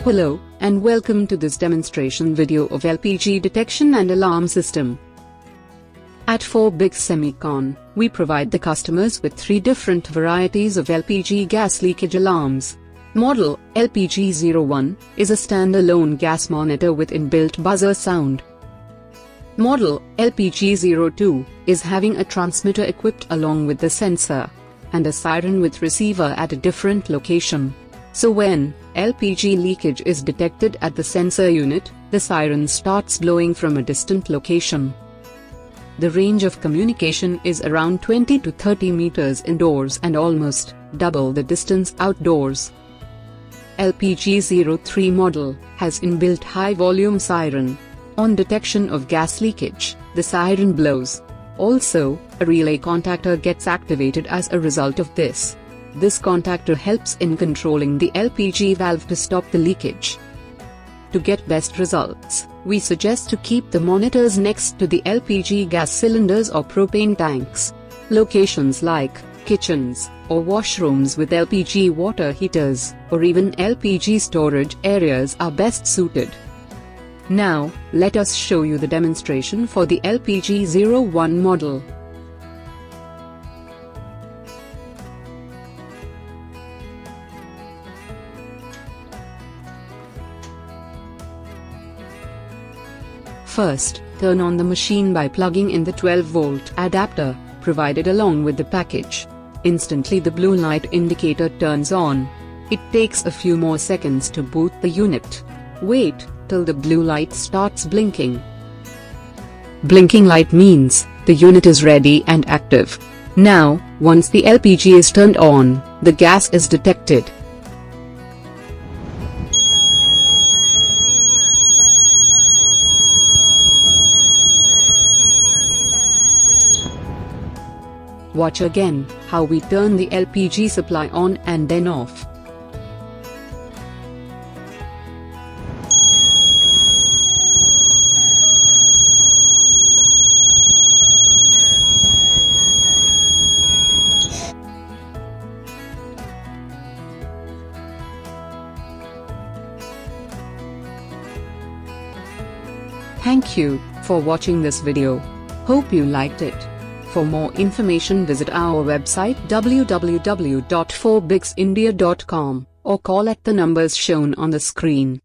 Hello, and welcome to this demonstration video of LPG detection and alarm system. At FORBIX Semicon, we provide the customers with 3 different varieties of LPG gas leakage alarms. Model LPG01 is a standalone gas monitor with inbuilt buzzer sound. Model LPG02 is having a transmitter equipped along with the sensor, and a siren with receiver at a different location. So when LPG leakage is detected at the sensor unit, the siren starts blowing from a distant location. The range of communication is around 20 to 30 meters indoors and almost double the distance outdoors. LPG03 model has inbuilt high-volume siren. On detection of gas leakage, the siren blows. Also, a relay contactor gets activated as a result of this. This contactor helps in controlling the LPG valve to stop the leakage. To get best results, we suggest to keep the monitors next to the LPG gas cylinders or propane tanks. Locations like kitchens or washrooms with LPG water heaters, or even LPG storage areas are best suited. Now, let us show you the demonstration for the LPG01 model. First, turn on the machine by plugging in the 12-volt adapter provided along with the package. Instantly the blue light indicator turns on. It takes a few more seconds to boot the unit. Wait till the blue light starts blinking. Blinking light means the unit is ready and active. Now, once the LPG is turned on, the gas is detected. Watch again how we turn the LPG supply on and then off. Thank you for watching this video. Hope you liked it. For more information, visit our website www.forbixindia.com or call at the numbers shown on the screen.